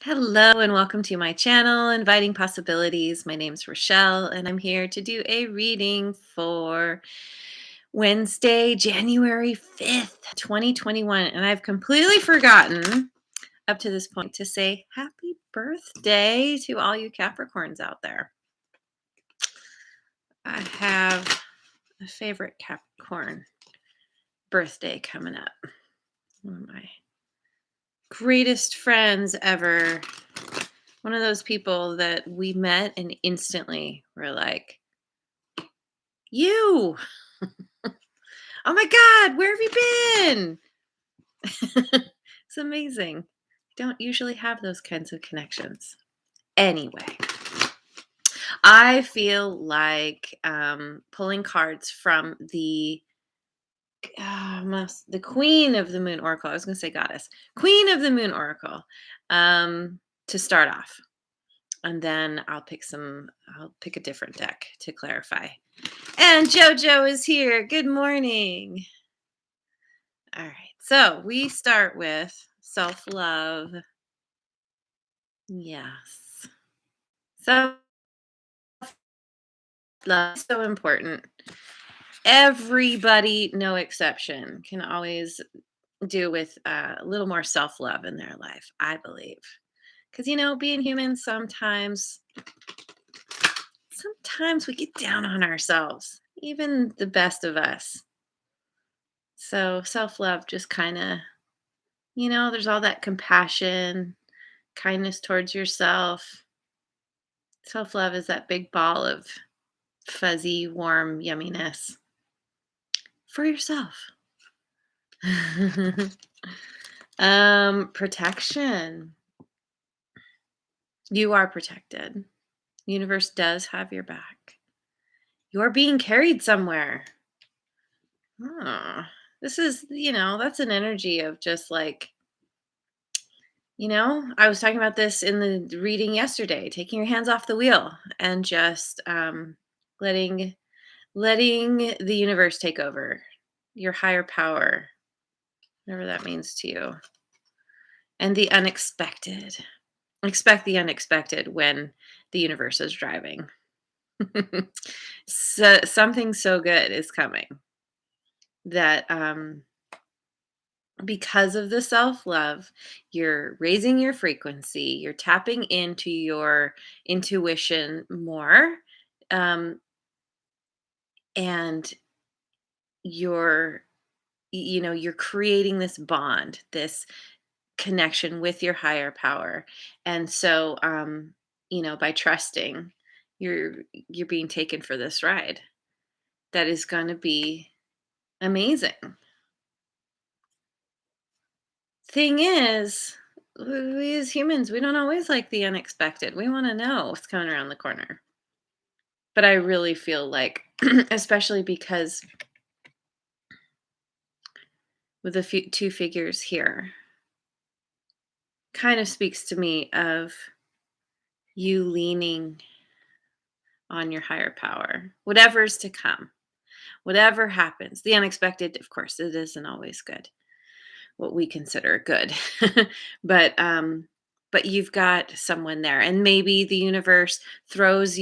Hello and welcome to my channel, Inviting Possibilities. My name's Rochelle, and I'm here to do a reading for Wednesday, January 5th, 2021. And I've completely forgotten up to this point to say happy birthday to all you Capricorns out there. I have a favorite Capricorn birthday coming up. One of my greatest friends ever. One of those people that we met and instantly were like, you, oh my God, where have you been? It's amazing. Don't usually have those kinds of connections. Anyway, I feel like pulling cards from the Queen of the Moon Oracle. I was going to say goddess, Queen of the Moon Oracle, to start off. And then I'll pick a different deck to clarify. And JoJo is here. Good morning. All right. So we start with self-love. Yes. Self-love is so important. Everybody, no exception, can always do with a little more self-love in their life, I believe. Because, being human, sometimes we get down on ourselves, even the best of us. So self-love just kind of, there's all that compassion, kindness towards yourself. Self-love is that big ball of fuzzy, warm yumminess for yourself. Protection. You are protected. Universe does have your back. You're being carried somewhere. This is, that's an energy of just like, I was talking about this in the reading yesterday, taking your hands off the wheel and just letting the universe take over, your higher power, whatever that means to you, and the unexpected. Expect the unexpected when the universe is driving. So something so good is coming that because of the self-love, you're raising your frequency, you're tapping into your intuition more, um, and you're you're creating this bond, this connection with your higher power. And so by trusting, you're being taken for this ride that is going to be amazing. Thing is, we as humans, we don't always like the unexpected. We want to know what's coming around the corner. But I really feel like, especially because with the two figures here, kind of speaks to me of you leaning on your higher power, whatever's to come, whatever happens. The unexpected, of course, it isn't always good, what we consider good. But you've got someone there, and maybe the universe throws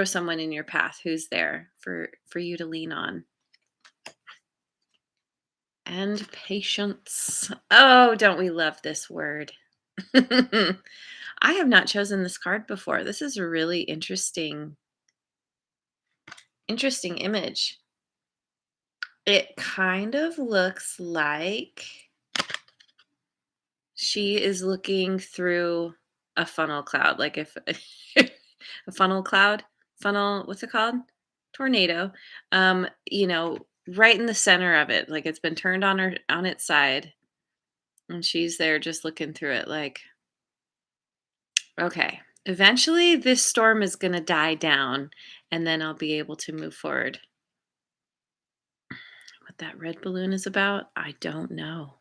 someone in your path who's there for you to lean on. And patience. Oh, don't we love this word? I have not chosen this card before. This is a really interesting image. It kind of looks like she is looking through a funnel cloud, like if a funnel, what's it called? Tornado. Right in the center of it, like it's been turned on its side, and she's there just looking through it like, okay, eventually this storm is going to die down and then I'll be able to move forward. What that red balloon is about, I don't know.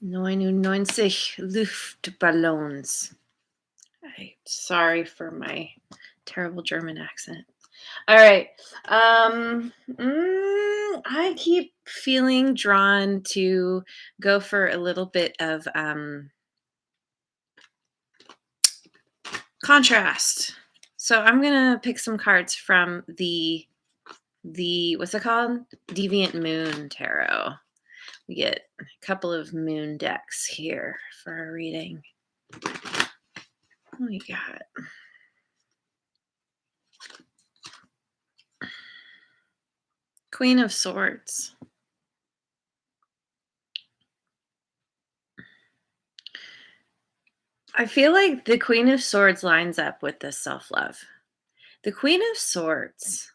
99 Luftballons. Sorry for my terrible German accent. All right. I keep feeling drawn to go for a little bit of contrast. So I'm gonna pick some cards from the what's it called? Deviant Moon Tarot. We get a couple of moon decks here for our reading. What we got? Queen of Swords. I feel like the Queen of Swords lines up with this self-love. The Queen of Swords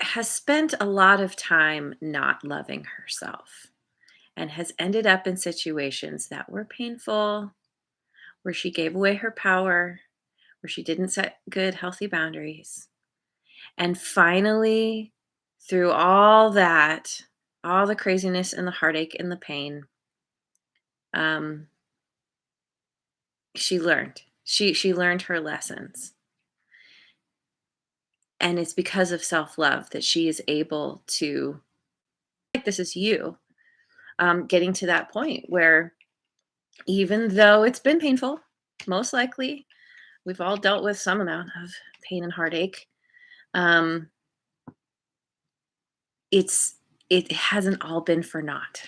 has spent a lot of time not loving herself and has ended up in situations that were painful, where she gave away her power, where she didn't set good, healthy boundaries. And finally, through all that, all the craziness and the heartache and the pain, um, she learned. She learned her lessons. And it's because of self-love that she is able to, like, this is you, getting to that point where even though it's been painful, most likely we've all dealt with some amount of pain and heartache. Um, it's it hasn't all been for naught.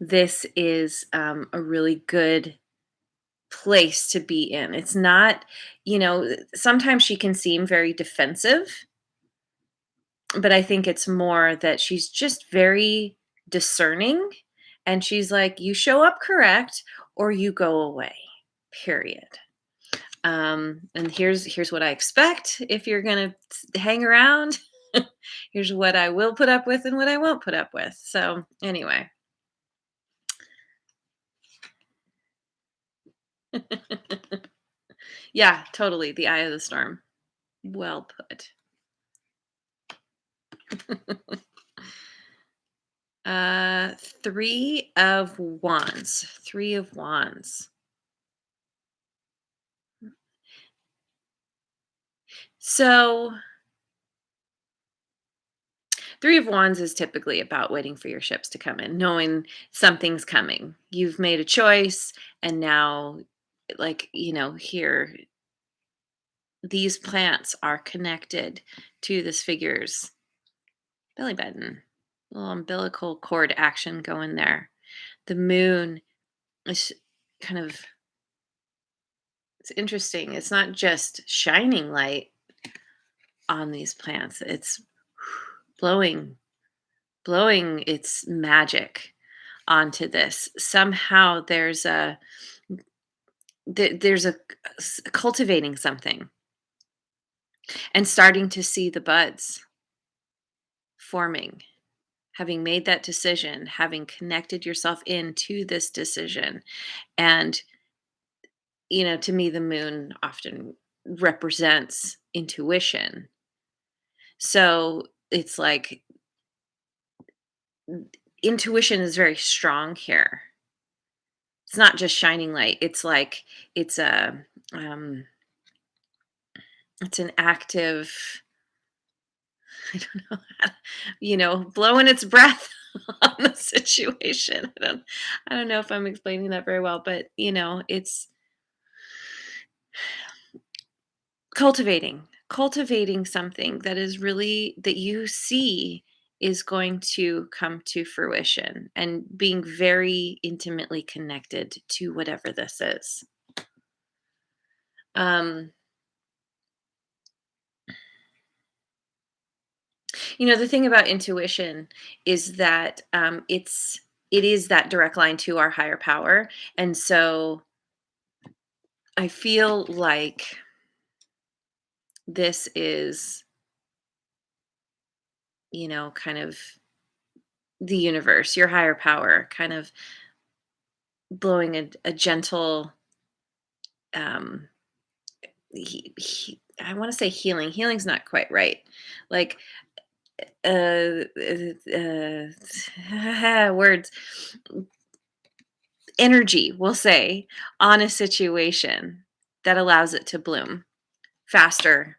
This is a really good place to be in. It's not, sometimes she can seem very defensive, but I think it's more that she's just very discerning, and she's like, you show up correct or you go away. Period. And here's what I expect if you're gonna hang around. Here's what I will put up with and what I won't put up with. So anyway. Yeah, totally. The eye of the storm. Well put. Three of wands. Three of wands. So Three of Wands is typically about waiting for your ships to come in, knowing something's coming. You've made a choice, and now, like, here, these plants are connected to this figure's belly button. Little umbilical cord action going there. The moon is kind of, it's interesting. It's not just shining light on these plants, it's blowing its magic onto this. Somehow there's a cultivating something and starting to see the buds forming, having made that decision, having connected yourself into this decision. And to me, the moon often represents intuition. So it's like intuition is very strong here. It's not just shining light. It's like it's a um it's an active, I don't know, blowing its breath on the situation. I don't know if I'm explaining that very well, but it's cultivating something that is really, that you see is going to come to fruition, and being very intimately connected to whatever this is. Um the thing about intuition is that it is that direct line to our higher power. And so I feel like this is, kind of the universe, your higher power, kind of blowing a gentle, um, I want to say healing. Healing's not quite right. Like, words, energy, we'll say, on a situation that allows it to bloom faster,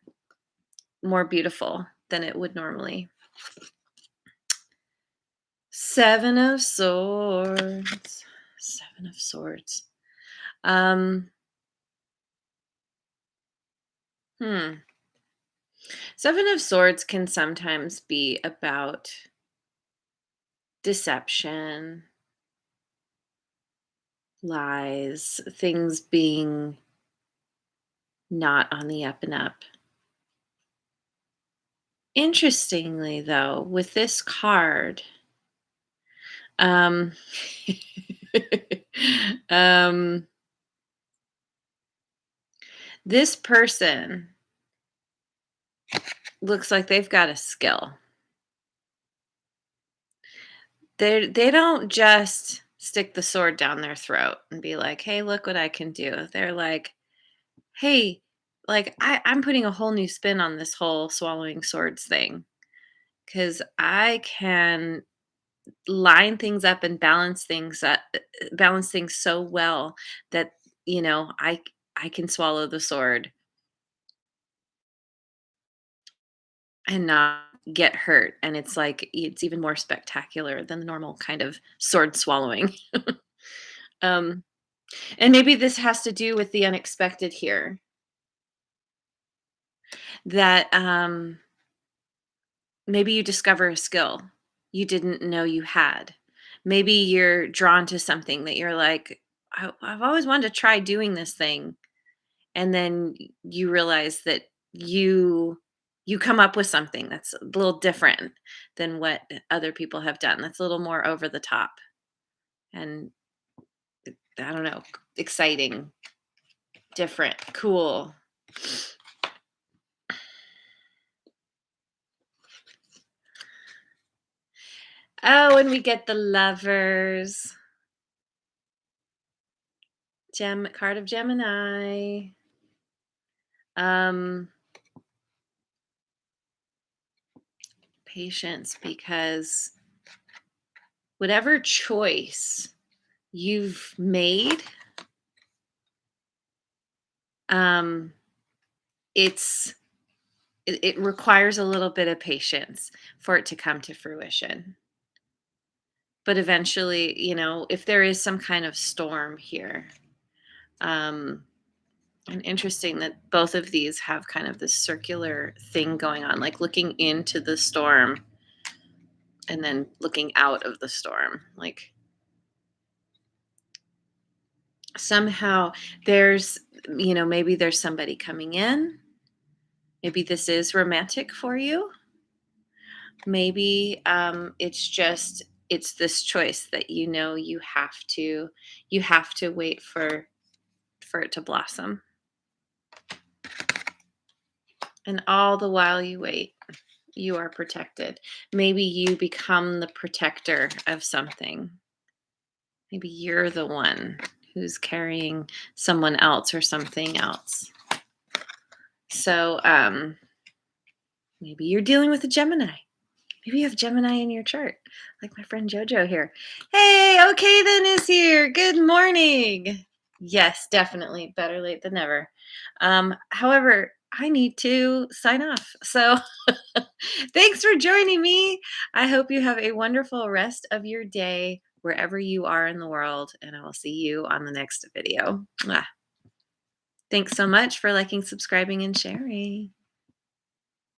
more beautiful. than it would normally. Seven of Swords. Seven of Swords. Um, hmm. Seven of Swords can sometimes be about deception, lies, things being not on the up and up. Interestingly, though, with this card, um, um, this person looks like they've got a skill. They don't just stick the sword down their throat and be like, "Hey, look what I can do." They're like, "Hey, like I'm putting a whole new spin on this whole swallowing swords thing because I can line things up and balance things so well that I can swallow the sword and not get hurt, and it's like it's even more spectacular than the normal kind of sword swallowing." um and maybe this has to do with the unexpected here, that maybe you discover a skill you didn't know you had. Maybe you're drawn to something that you're like, I've always wanted to try doing this thing. And then you realize that you come up with something that's a little different than what other people have done. That's a little more over the top and I don't know, exciting, different, cool. Oh, and we get the lovers. Card of Gemini. Um, Patience, because whatever choice you've made, um, it's it requires a little bit of patience for it to come to fruition. But eventually, if there is some kind of storm here, um, and interesting that both of these have kind of this circular thing going on, like looking into the storm and then looking out of the storm. Like somehow there's, maybe there's somebody coming in. Maybe this is romantic for you. Maybe it's this choice that you have to wait for it to blossom. And all the while you wait, you are protected. Maybe you become the protector of something. Maybe you're the one who's carrying someone else or something else. So maybe you're dealing with a Gemini. Maybe you have Gemini in your chart, like my friend Jojo here. Hey, okay then is here. Good morning. Yes, definitely. Better late than never. However, I need to sign off. So thanks for joining me. I hope you have a wonderful rest of your day wherever you are in the world, and I will see you on the next video. Mwah. Thanks so much for liking, subscribing, and sharing.